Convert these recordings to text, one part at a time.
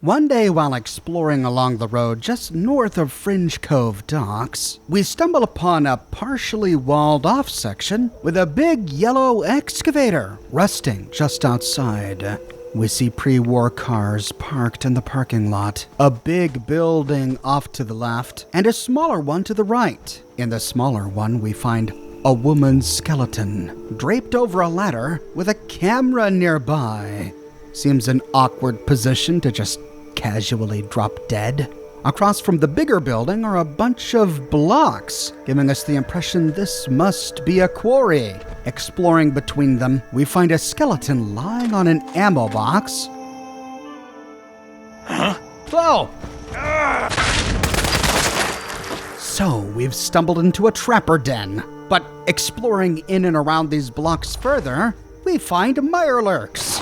One day while exploring along the road just north of Fringe Cove docks, we stumble upon a partially walled off section with a big yellow excavator rusting just outside. We see pre-war cars parked in the parking lot, a big building off to the left, and a smaller one to the right. In the smaller one, we find a woman's skeleton draped over a ladder with a camera nearby. Seems an awkward position to just casually drop dead. Across from the bigger building are a bunch of blocks, giving us the impression this must be a quarry. Exploring between them, we find a skeleton lying on an ammo box. Huh? Oh! So we've stumbled into a trapper den. But exploring in and around these blocks further, we find mirelurks.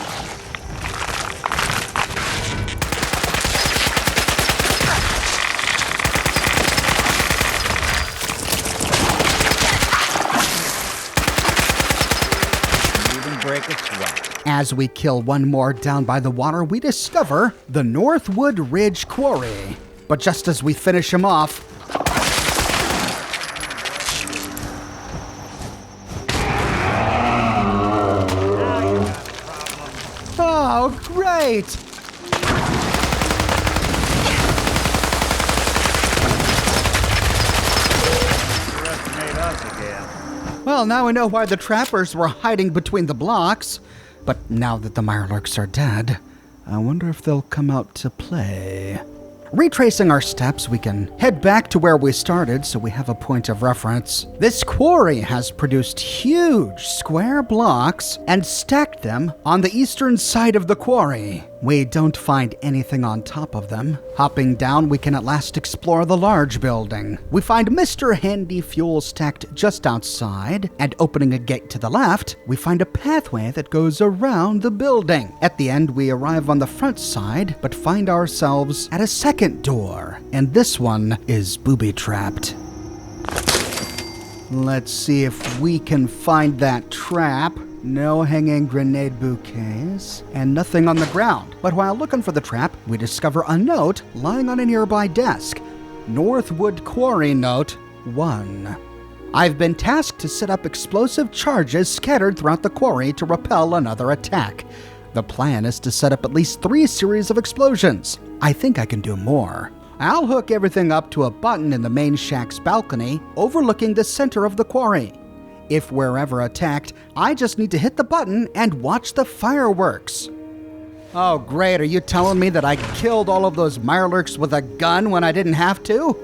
As we kill one more down by the water, we discover the Northwood Ridge Quarry. But just as we finish him off, oh, great! Well, now we know why the trappers were hiding between the blocks. But now that the mirelurks are dead, I wonder if they'll come out to play. Retracing our steps, we can head back to where we started so we have a point of reference. This quarry has produced huge square blocks and stacked them on the eastern side of the quarry. We don't find anything on top of them. Hopping down, we can at last explore the large building. We find Mr. Handy Fuel stacked just outside, and opening a gate to the left, we find a pathway that goes around the building. At the end, we arrive on the front side, but find ourselves at a second door, and this one is booby-trapped. Let's see if we can find that trap. No hanging grenade bouquets, and nothing on the ground. But while looking for the trap, we discover a note lying on a nearby desk. Northwood Quarry Note 1. I've been tasked to set up explosive charges scattered throughout the quarry to repel another attack. The plan is to set up at least 3 series of explosions. I think I can do more. I'll hook everything up to a button in the main shack's balcony overlooking the center of the quarry. If we're ever attacked, I just need to hit the button and watch the fireworks. Oh great, are you telling me that I killed all of those mirelurks with a gun when I didn't have to?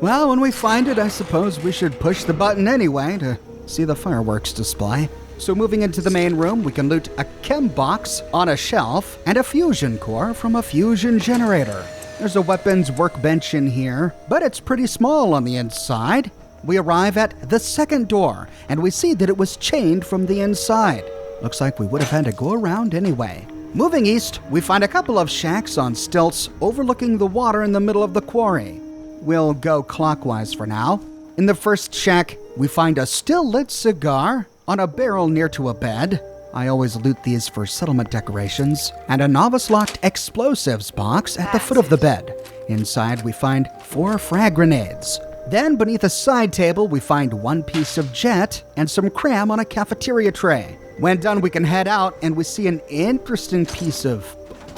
Well, when we find it, I suppose we should push the button anyway to see the fireworks display. So moving into the main room, we can loot a chem box on a shelf and a fusion core from a fusion generator. There's a weapons workbench in here, but it's pretty small on the inside. We arrive at the second door, and we see that it was chained from the inside. Looks like we would have had to go around anyway. Moving east, we find a couple of shacks on stilts overlooking the water in the middle of the quarry. We'll go clockwise for now. In the first shack, we find a still-lit cigar on a barrel near to a bed. I always loot these for settlement decorations. And a novice-locked explosives box at the foot of the bed. Inside, we find 4 frag grenades. Then, beneath a side table, we find 1 piece of jet and some cram on a cafeteria tray. When done, we can head out, and we see an interesting piece of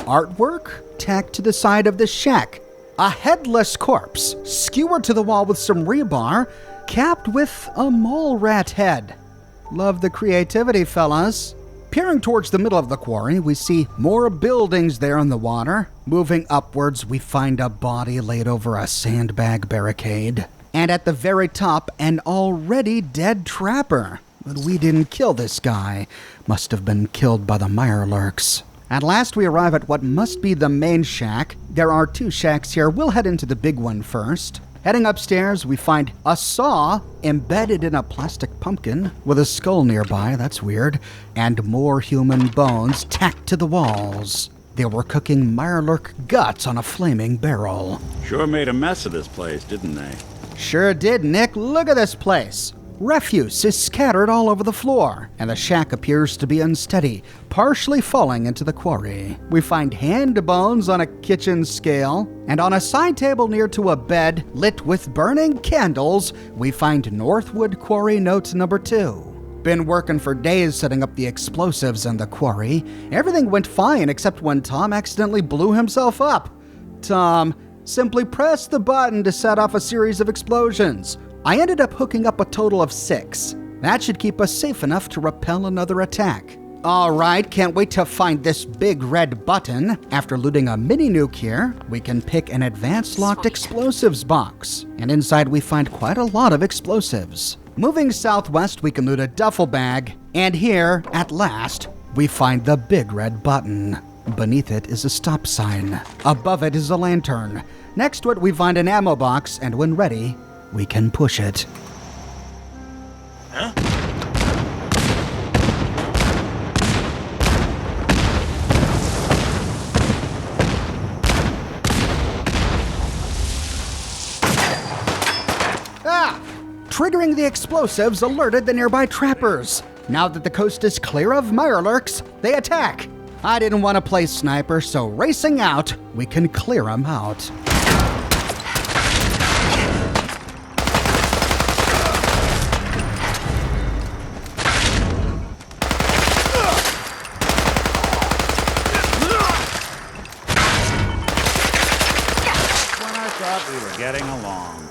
artwork tacked to the side of the shack. A headless corpse, skewered to the wall with some rebar, capped with a mole rat head. Love the creativity, fellas. Peering towards the middle of the quarry, we see more buildings there in the water. Moving upwards, we find a body laid over a sandbag barricade. And at the very top, an already dead trapper. But we didn't kill this guy. Must have been killed by the mirelurks. At last, we arrive at what must be the main shack. There are 2 shacks here. We'll head into the big one first. Heading upstairs, we find a saw embedded in a plastic pumpkin with a skull nearby, that's weird, and more human bones tacked to the walls. They were cooking mirelurk guts on a flaming barrel. Sure made a mess of this place, didn't they? Sure did, Nick. Look at this place. Refuse is scattered all over the floor, and the shack appears to be unsteady, partially falling into the quarry. We find hand bones on a kitchen scale, and on a side table near to a bed lit with burning candles, we find Northwood Quarry Note number 2. Been working for days setting up the explosives in the quarry. Everything went fine except when Tom accidentally blew himself up. Tom, simply press the button to set off a series of explosions. I ended up hooking up a total of 6. That should keep us safe enough to repel another attack. All right, can't wait to find this big red button. After looting a mini nuke here, we can pick an advanced locked explosives box. And inside we find quite a lot of explosives. Moving southwest, we can loot a duffel bag. And here, at last, we find the big red button. Beneath it is a stop sign. Above it is a lantern. Next to it, we find an ammo box, and when ready, we can push it. Huh? Triggering the explosives alerted the nearby trappers. Now that the coast is clear of mirelurks, they attack. I didn't want to play sniper, so racing out, we can clear them out. We were getting along.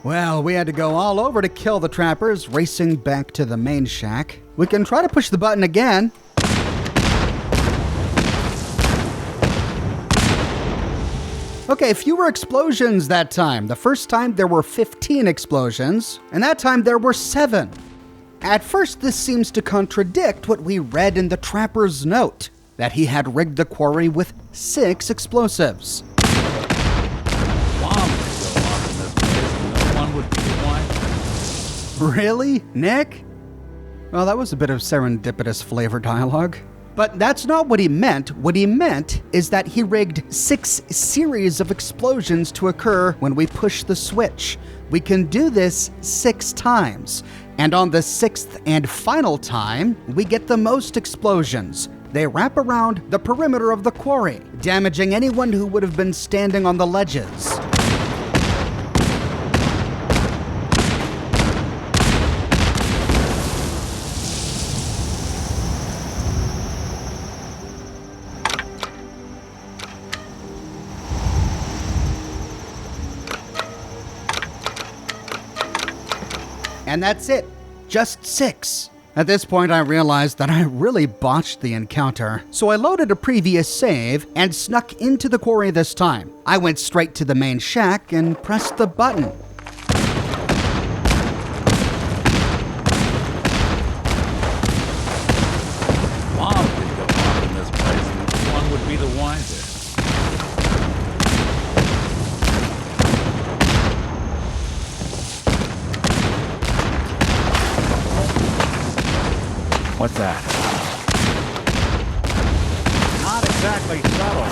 Well, we had to go all over to kill the trappers, racing back to the main shack. We can try to push the button again. Okay, fewer explosions that time. The first time there were 15 explosions, and that time there were 7. At first, this seems to contradict what we read in the trapper's note, that he had rigged the quarry with 6 explosives. Really, Nick? Well, that was a bit of serendipitous flavor dialogue. But that's not what he meant. What he meant is that he rigged 6 series of explosions to occur when we push the switch. We can do this 6 times. And on the 6th and final time, we get the most explosions. They wrap around the perimeter of the quarry, damaging anyone who would have been standing on the ledges. And that's it. Just 6. At this point, I realized that I really botched the encounter, so I loaded a previous save and snuck into the quarry this time. I went straight to the main shack and pressed the button. Mom could go off in this place, and one would be the wiser. What's that? Not exactly subtle.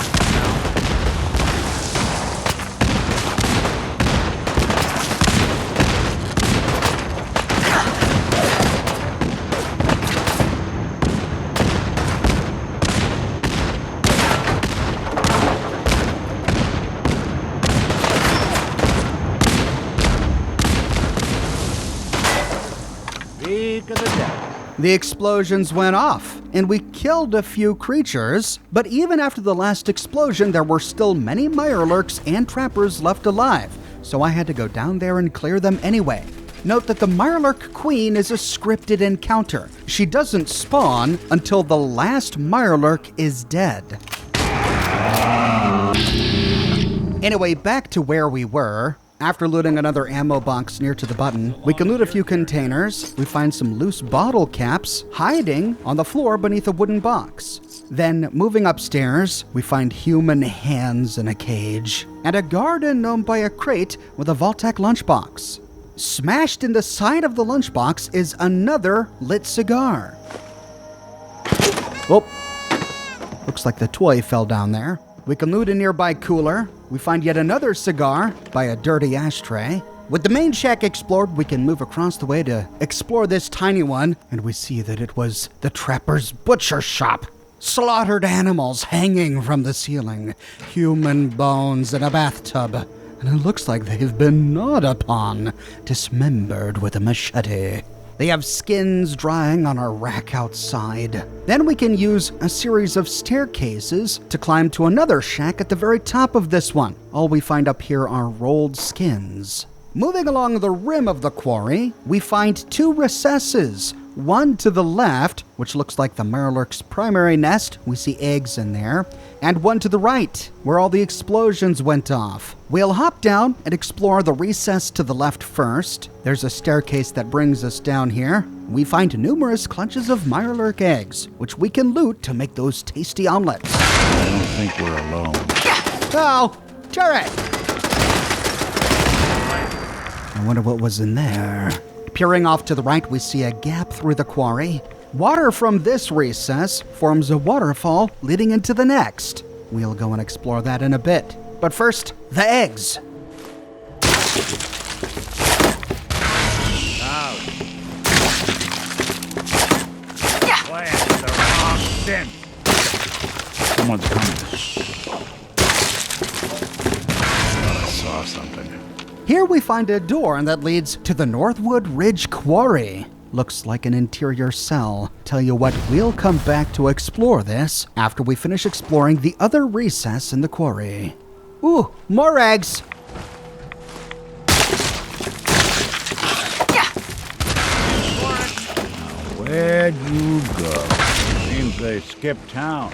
Speak of the devil. The explosions went off, and we killed a few creatures, but even after the last explosion, there were still many mirelurks and trappers left alive, so I had to go down there and clear them anyway. Note that the mirelurk queen is a scripted encounter. She doesn't spawn until the last mirelurk is dead. Anyway, back to where we were. After looting another ammo box near to the button, we can loot a few containers. We find some loose bottle caps hiding on the floor beneath a wooden box. Then, moving upstairs, we find human hands in a cage and a garden known by a crate with a Vault-Tec lunchbox. Smashed in the side of the lunchbox is another lit cigar. Oh, looks like the toy fell down there. We can loot a nearby cooler. We find yet another cigar by a dirty ashtray. With the main shack explored, we can move across the way to explore this tiny one, and we see that it was the trapper's butcher shop. Slaughtered animals hanging from the ceiling, human bones in a bathtub, and it looks like they've been gnawed upon, dismembered with a machete. They have skins drying on a rack outside. Then we can use a series of staircases to climb to another shack at the very top of this one. All we find up here are rolled skins. Moving along the rim of the quarry, we find two recesses. One to the left, which looks like the Mirelurk's primary nest. We see eggs in there. And one to the right, where all the explosions went off. We'll hop down and explore the recess to the left first. There's a staircase that brings us down here. We find numerous clutches of Mirelurk eggs, which we can loot to make those tasty omelets. I don't think we're alone. Oh, turret! I wonder what was in there. Peering off to the right, we see a gap through the quarry. Water from this recess forms a waterfall leading into the next. We'll go and explore that in a bit. But first, the eggs. Out. Playing the wrong synth. Someone's coming. I saw something. Here we find a door that leads to the Northwood Ridge Quarry. Looks like an interior cell. Tell you what, we'll come back to explore this after we finish exploring the other recess in the quarry. Ooh, more eggs! Where'd you go? Seems they skipped town.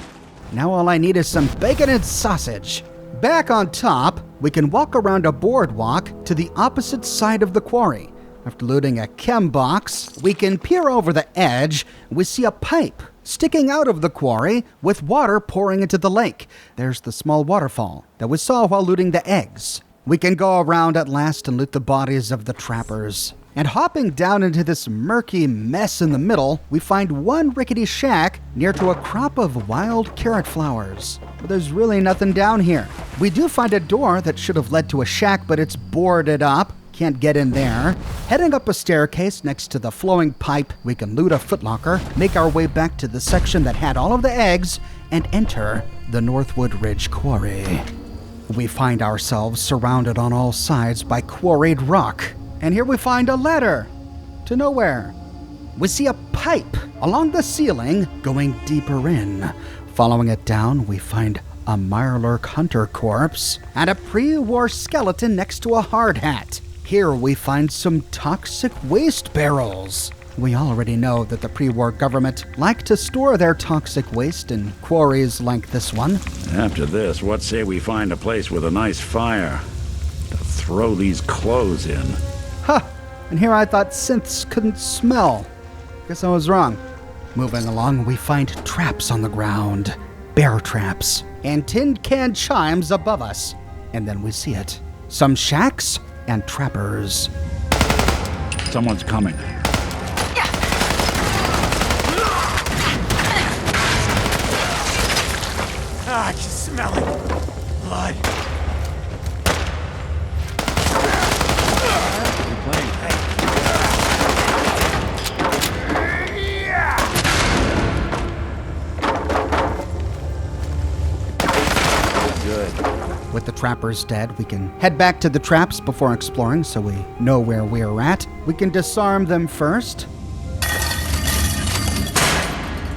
Now all I need is some bacon and sausage. Back on top, we can walk around a boardwalk to the opposite side of the quarry. After looting a chem box, we can peer over the edge. We see a pipe sticking out of the quarry with water pouring into the lake. There's the small waterfall that we saw while looting the eggs. We can go around at last and loot the bodies of the trappers. And hopping down into this murky mess in the middle, we find one rickety shack near to a crop of wild carrot flowers. But there's really nothing down here. We do find a door that should have led to a shack, but it's boarded up. Can't get in there. Heading up a staircase next to the flowing pipe, we can loot a footlocker, make our way back to the section that had all of the eggs, and enter the Northwood Ridge Quarry. We find ourselves surrounded on all sides by quarried rock. And here we find a ladder to nowhere. We see a pipe along the ceiling going deeper in. Following it down, we find a Mirelurk hunter corpse and a pre-war skeleton next to a hard hat. Here we find some toxic waste barrels. We already know that the pre-war government liked to store their toxic waste in quarries like this one. After this, what say we find a place with a nice fire to throw these clothes in? Huh, and here I thought synths couldn't smell. Guess I was wrong. Moving along, we find traps on the ground, bear traps, and tin can chimes above us. And then we see it. Some shacks and trappers. Someone's coming. I can smell it. Blood. With the trappers dead, we can head back to the traps before exploring so we know where we're at. We can disarm them first.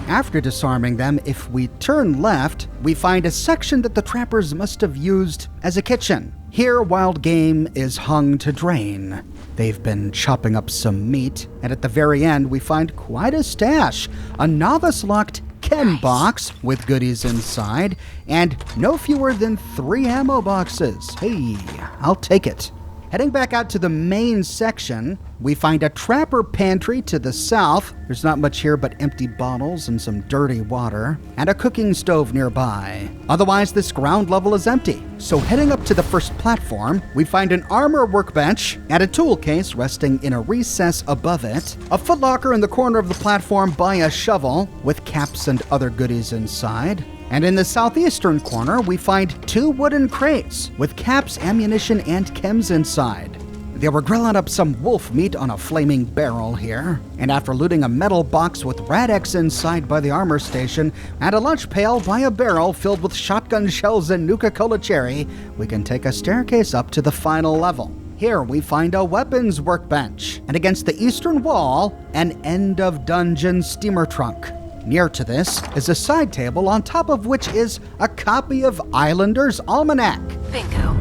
After disarming them, if we turn left, we find a section that the trappers must have used as a kitchen. Here, wild game is hung to drain. They've been chopping up some meat, and at the very end, we find quite a stash. A novice-locked chem box with goodies inside, and no fewer than 3 ammo boxes. Hey, I'll take it. Heading back out to the main section, we find a trapper pantry to the south. There's not much here but empty bottles and some dirty water, and a cooking stove nearby. Otherwise, this ground level is empty. So heading up to the first platform, we find an armor workbench and a tool case resting in a recess above it, a footlocker in the corner of the platform by a shovel with caps and other goodies inside. And in the southeastern corner, we find 2 wooden crates with caps, ammunition, and chems inside. They were grilling up some wolf meat on a flaming barrel here, and after looting a metal box with Rad-X inside by the armor station and a lunch pail by a barrel filled with shotgun shells and Nuka-Cola Cherry, we can take a staircase up to the final level. Here we find a weapons workbench, and against the eastern wall, an end-of-dungeon steamer trunk. Near to this is a side table on top of which is a copy of Islander's Almanac. Bingo.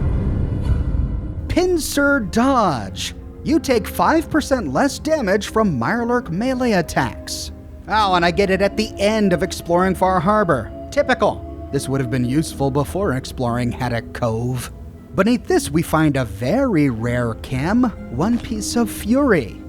Pincer Dodge. You take 5% less damage from Mirelurk melee attacks. Oh, and I get it at the end of exploring Far Harbor. Typical. This would have been useful before exploring Haddock Cove. Beneath this, we find a very rare chem, One Piece of Fury.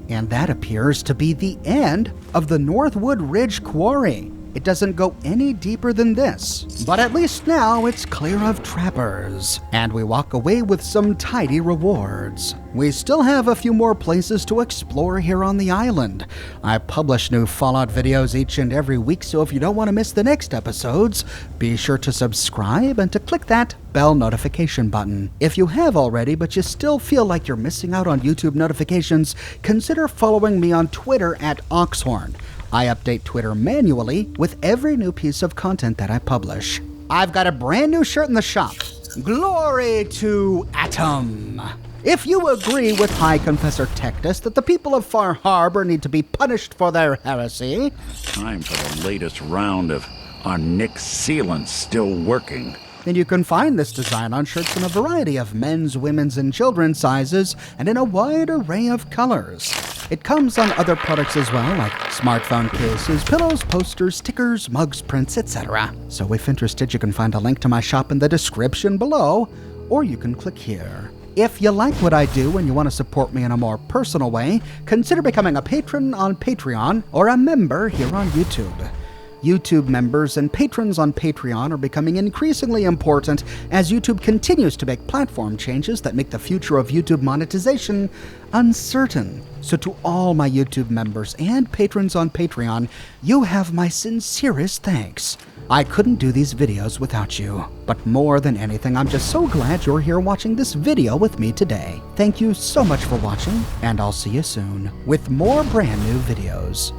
And that appears to be the end of the Northwood Ridge Quarry. It doesn't go any deeper than this, but at least now it's clear of trappers, and we walk away with some tidy rewards. We still have a few more places to explore here on the island. I publish new Fallout videos each and every week, so if you don't want to miss the next episodes, be sure to subscribe and to click that bell notification button. If you have already, but you still feel like you're missing out on YouTube notifications, consider following me on Twitter at Oxhorn. I update Twitter manually with every new piece of content that I publish. I've got a brand new shirt in the shop. Glory to Atom! If you agree with High Confessor Tectus that the people of Far Harbor need to be punished for their heresy, Time for the latest round of our Nick sealants still working. then you can find this design on shirts in a variety of men's, women's, and children's sizes and in a wide array of colors. It comes on other products as well, like smartphone cases, pillows, posters, stickers, mugs, prints, etc. So if interested, you can find a link to my shop in the description below, or you can click here. If you like what I do and you want to support me in a more personal way, consider becoming a patron on Patreon or a member here on YouTube. YouTube members and patrons on Patreon are becoming increasingly important as YouTube continues to make platform changes that make the future of YouTube monetization uncertain. So to all my YouTube members and patrons on Patreon, you have my sincerest thanks. I couldn't do these videos without you. But more than anything, I'm just so glad you're here watching this video with me today. Thank you so much for watching, and I'll see you soon with more brand new videos.